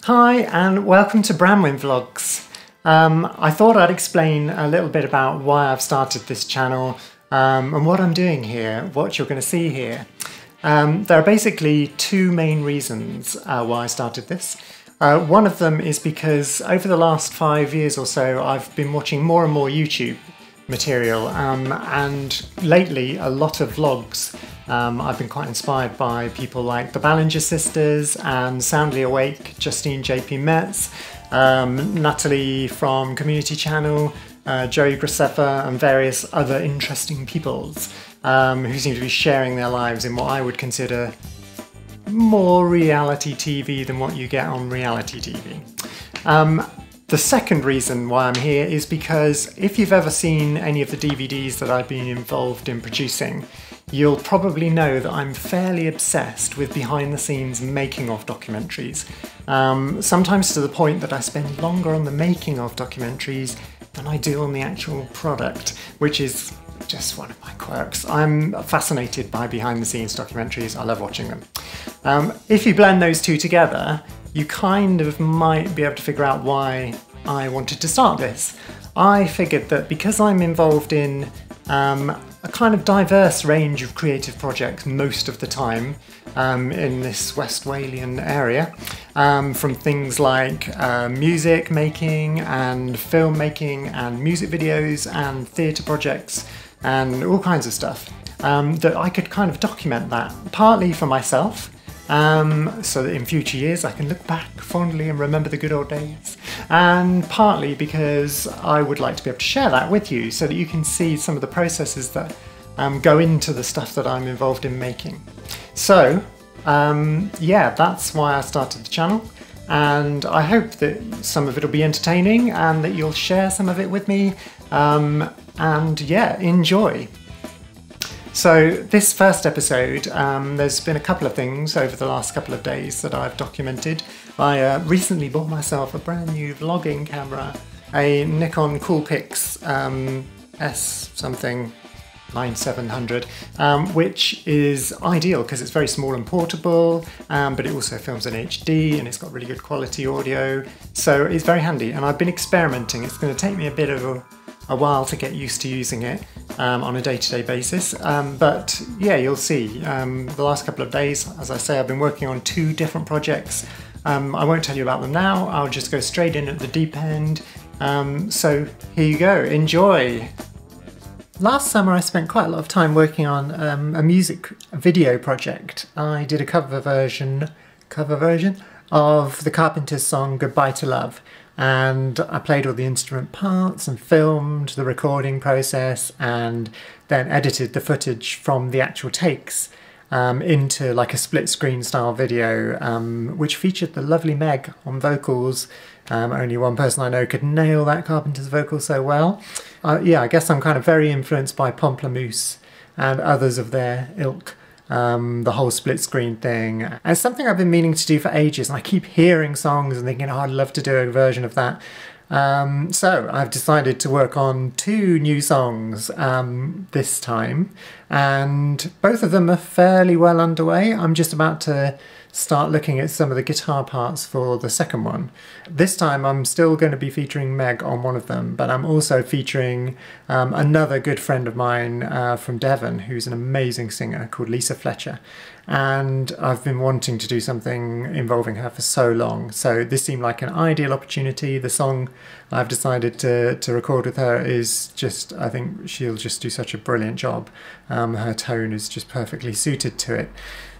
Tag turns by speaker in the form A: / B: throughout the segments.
A: Hi and welcome to BranwenVlogs. I thought I'd explain a little bit about why I've started this channel and what I'm doing here, what you're going to see here. There are basically two main reasons why I started this. One of them is because over the last 5 years or so I've been watching more and more YouTube material and lately a lot of vlogs. I've been quite inspired by people like the Ballinger sisters and Soundly Awake, Justine JP Metz, Natalie from Community Channel, Joey Graceffa and various other interesting peoples who seem to be sharing their lives in what I would consider more reality TV than what you get on reality TV. The second reason why I'm here is because if you've ever seen any of the DVDs that I've been involved in producing, you'll probably know that I'm fairly obsessed with behind-the-scenes making-of documentaries. Sometimes to the point that I spend longer on the making-of documentaries than I do on the actual product, which is just one of my quirks. I'm fascinated by behind-the-scenes documentaries. I love watching them. If you blend those two together, you kind of might be able to figure out why I wanted to start this. I figured that because I'm involved in a kind of diverse range of creative projects most of the time in this West Walian area, from things like music making and film making and music videos and theatre projects and all kinds of stuff, that I could kind of document that, partly for myself, so that in future years I can look back fondly and remember the good old days, and partly because I would like to be able to share that with you so that you can see some of the processes that go into the stuff that I'm involved in making. So yeah, that's why I started the channel, and I hope that some of it will be entertaining and that you'll share some of it with me, and yeah, enjoy. So this first episode, there's been a couple of things over the last couple of days that I've documented. I recently bought myself a brand new vlogging camera, a Nikon Coolpix S something 9700, which is ideal because it's very small and portable, but it also films in HD and it's got really good quality audio, so it's very handy. And I've been experimenting. It's going to take me a bit of a while to get used to using it on a day-to-day basis, but yeah, you'll see. The last couple of days, as I say, I've been working on 2 different projects. I won't tell you about them now, I'll just go straight in at the deep end. So here you go, enjoy! Last summer I spent quite a lot of time working on a music video project. I did a cover version of the Carpenters' song Goodbye to Love, and I played all the instrument parts and filmed the recording process and then edited the footage from the actual takes into like a split screen style video, which featured the lovely Meg on vocals. Only one person I know could nail that Carpenter's vocal so well. Yeah, I guess I'm kind of very influenced by Pomplamoose and others of their ilk. The whole split screen thing. And it's something I've been meaning to do for ages, and I keep hearing songs and thinking, oh, I'd love to do a version of that. So I've decided to work on 2 new songs this time, and both of them are fairly well underway. I'm just about to start looking at some of the guitar parts for the second one. This time I'm still going to be featuring Meg on one of them, but I'm also featuring another good friend of mine from Devon, who's an amazing singer called Lisa Fletcher, and I've been wanting to do something involving her for so long, so this seemed like an ideal opportunity. The song I've decided to record with her is just, I think she'll just do such a brilliant job. Her tone is just perfectly suited to it.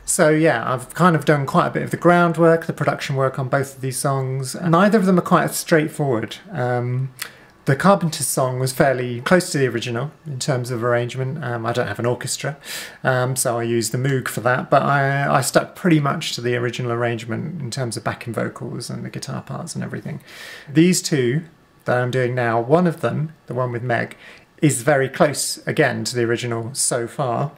A: So yeah, I've kind of done quite a bit of the groundwork, the production work on both of these songs, and neither of them are quite straightforward. The Carpenter's song was fairly close to the original in terms of arrangement. I don't have an orchestra, so I used the Moog for that, but I stuck pretty much to the original arrangement in terms of backing vocals and the guitar parts and everything. These 2 that I'm doing now, one of them, the one with Meg, is very close again to the original so far,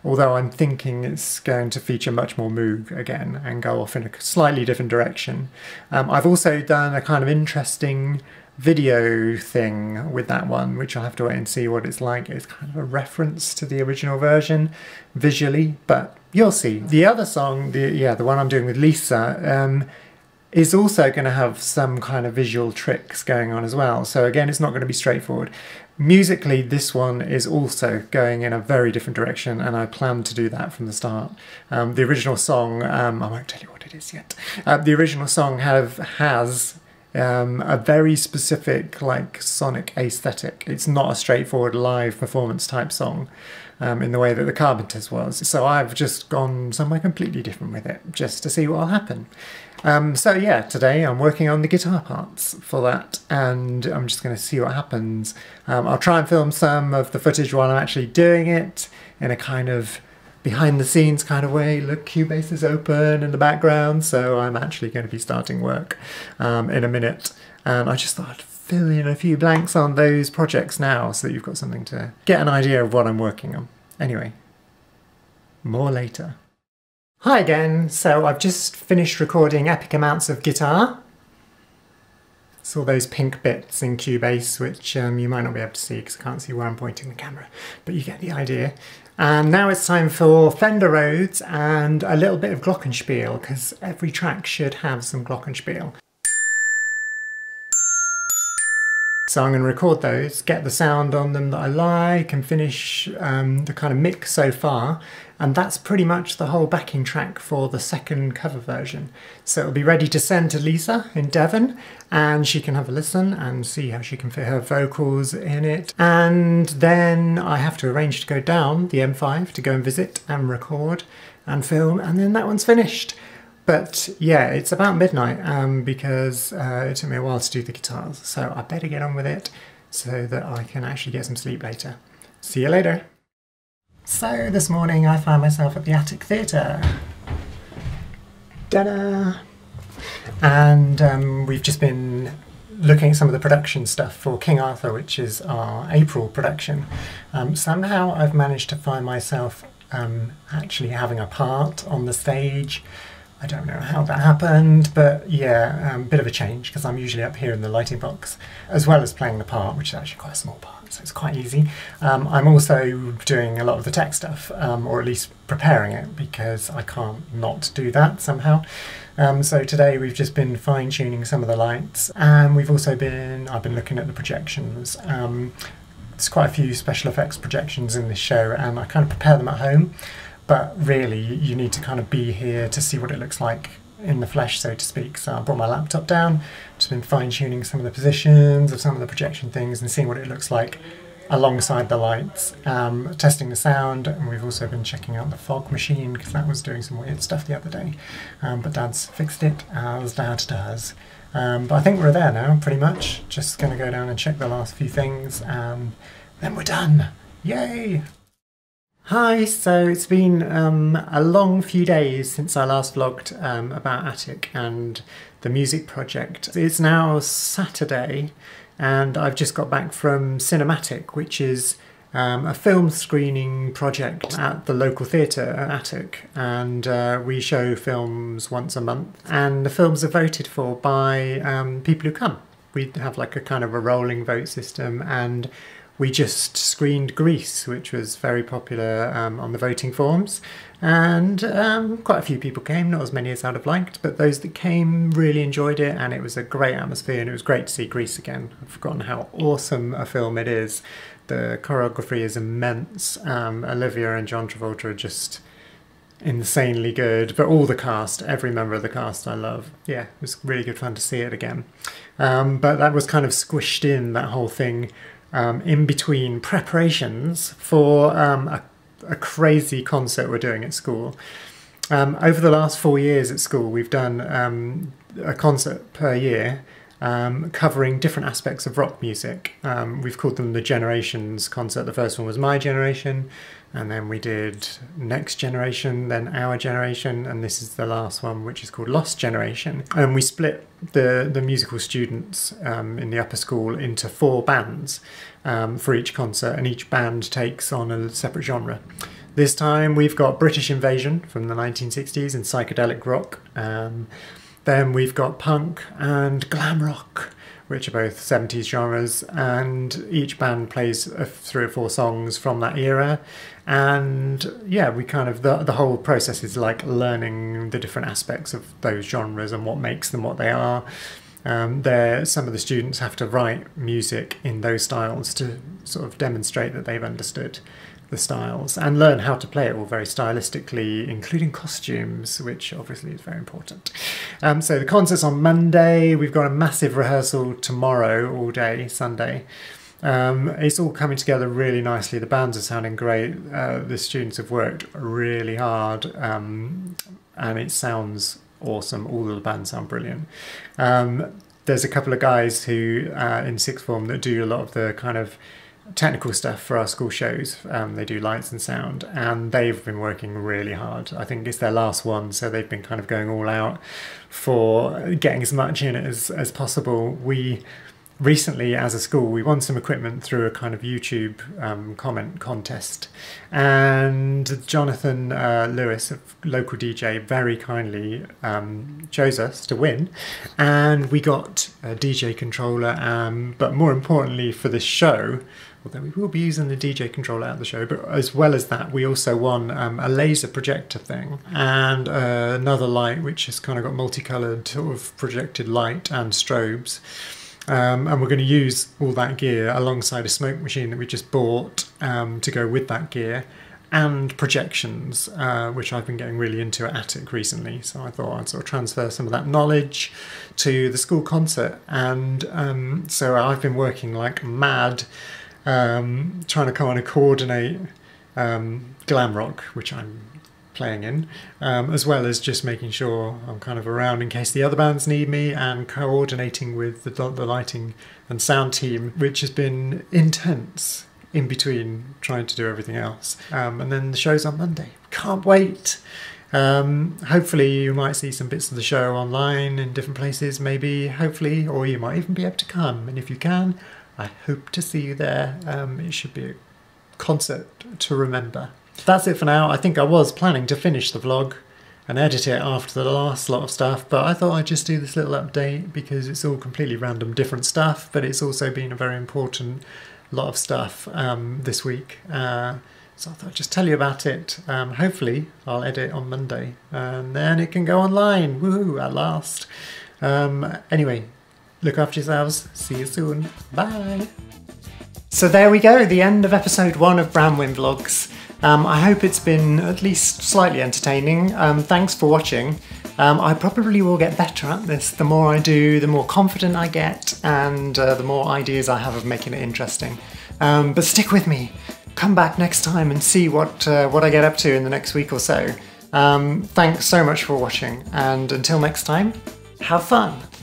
A: although I'm thinking it's going to feature much more Moog again and go off in a slightly different direction. I've also done a kind of interesting video thing with that one, which I'll have to wait and see what it's like. It's kind of a reference to the original version visually, but you'll see. The other song, the one I'm doing with Lisa, is also going to have some kind of visual tricks going on as well. So again, it's not going to be straightforward. Musically, this one is also going in a very different direction, and I plan to do that from the start. The original song, I won't tell you what it is yet. The original song has a very specific like sonic aesthetic. It's not a straightforward live performance type song in the way that the Carpenters was. So I've just gone somewhere completely different with it, just to see what will happen. So yeah, today I'm working on the guitar parts for that, and I'm just going to see what happens. I'll try and film some of the footage while I'm actually doing it in a kind of behind the scenes kind of way. Look, Cubase is open in the background, so I'm actually going to be starting work in a minute. And I just thought I'd fill in a few blanks on those projects now so that you've got something to get an idea of what I'm working on. Anyway, more later. Hi again, so I've just finished recording epic amounts of guitar. It's all those pink bits in Cubase, which you might not be able to see because I can't see where I'm pointing the camera, but you get the idea. And now it's time for Fender Rhodes and a little bit of Glockenspiel, because every track should have some Glockenspiel. So I'm going to record those, get the sound on them that I like, and finish the kind of mix so far. And that's pretty much the whole backing track for the second cover version. So it'll be ready to send to Lisa in Devon, and she can have a listen and see how she can fit her vocals in it. And then I have to arrange to go down the M5 to go and visit and record and film, and then that one's finished. But yeah, it's about midnight because it took me a while to do the guitars, so I better get on with it so that I can actually get some sleep later. See you later. So this morning I found myself at the Attic Theatre. Ta-da! And we've just been looking at some of the production stuff for King Arthur, which is our April production. Somehow I've managed to find myself actually having a part on the stage. I don't know how that happened, but yeah, a bit of a change because I'm usually up here in the lighting box, as well as playing the part, which is actually quite a small part, so it's quite easy. I'm also doing a lot of the tech stuff, or at least preparing it, because I can't not do that somehow. So today we've just been fine-tuning some of the lights, and I've been looking at the projections. There's quite a few special effects projections in this show, and I kind of prepare them at home. But really, you need to kind of be here to see what it looks like in the flesh, so to speak. So I brought my laptop down, just been fine-tuning some of the positions of some of the projection things and seeing what it looks like alongside the lights, testing the sound, and we've also been checking out the fog machine because that was doing some weird stuff the other day. But Dad's fixed it, as Dad does. But I think we're there now, pretty much. Just going to go down and check the last few things, and then we're done. Yay! Hi, so it's been a long few days since I last vlogged about Attic and the music project. It's now Saturday and I've just got back from Cinematic, which is a film screening project at the local theatre at Attic, and we show films once a month, and the films are voted for by people who come. We have like a kind of a rolling vote system, and we just screened Grease, which was very popular on the voting forums, and quite a few people came, not as many as I'd have liked, but those that came really enjoyed it, and it was a great atmosphere, and it was great to see Grease again. I've forgotten how awesome a film it is. The choreography is immense. Olivia and John Travolta are just insanely good, but all the cast, every member of the cast I love. Yeah, it was really good fun to see it again. But that was kind of squished in, that whole thing, in between preparations for a crazy concert we're doing at school. Over the last 4 years at school, we've done a concert per year covering different aspects of rock music. We've called them the Generations concert. The first one was My Generation, and then we did Next Generation, then Our Generation, and this is the last one, which is called Lost Generation. And we split the musical students in the upper school into 4 bands for each concert, and each band takes on a separate genre. This time we've got British Invasion from the 1960s and psychedelic rock. Then we've got punk and glam rock. which are both 70s genres, and each band plays 3 or 4 songs from that era. And yeah, we kind of, the whole process is like learning the different aspects of those genres and what makes them what they are. Some of the students have to write music in those styles to sort of demonstrate that they've understood the styles and learn how to play it all very stylistically, including costumes, which obviously is very important. So the concert's on Monday. We've got a massive rehearsal tomorrow all day, Sunday. It's all coming together really nicely. The bands are sounding great. The students have worked really hard, and it sounds awesome. All of the bands sound brilliant. There's a couple of guys who in sixth form that do a lot of the kind of technical stuff for our school shows. They do lights and sound, and they've been working really hard. I think it's their last one, so they've been kind of going all out for getting as much in it as possible. We recently, as a school, we won some equipment through a kind of YouTube comment contest, and Jonathan Lewis, a local DJ, very kindly chose us to win, and we got a DJ controller, but more importantly for this show, although we will be using the DJ controller at the show, but as well as that, we also won a laser projector thing and another light which has kind of got multicoloured sort of projected light and strobes. And we're going to use all that gear alongside a smoke machine that we just bought to go with that gear, and projections, which I've been getting really into at Attic recently. So I thought I'd sort of transfer some of that knowledge to the school concert. And so I've been working like mad, trying to kind of coordinate glam rock, which I'm playing in, as well as just making sure I'm kind of around in case the other bands need me, and coordinating with the lighting and sound team, which has been intense in between trying to do everything else. And then the show's on Monday. Can't wait. Hopefully you might see some bits of the show online in different places, maybe, hopefully, or you might even be able to come, and if you can, I hope to see you there. It should be a concert to remember. That's it for now. I think I was planning to finish the vlog and edit it after the last lot of stuff, but I thought I'd just do this little update because it's all completely random different stuff, but it's also been a very important lot of stuff this week. So I thought I'd just tell you about it. Hopefully I'll edit on Monday and then it can go online. Woohoo, at last. Anyway, look after yourselves. See you soon. Bye. So there we go, the end of episode 1 of BranwenVlogs. I hope it's been at least slightly entertaining. Thanks for watching. I probably will get better at this. The more I do, the more confident I get, and the more ideas I have of making it interesting. But stick with me. Come back next time and see what I get up to in the next week or so. Thanks so much for watching, and until next time, have fun!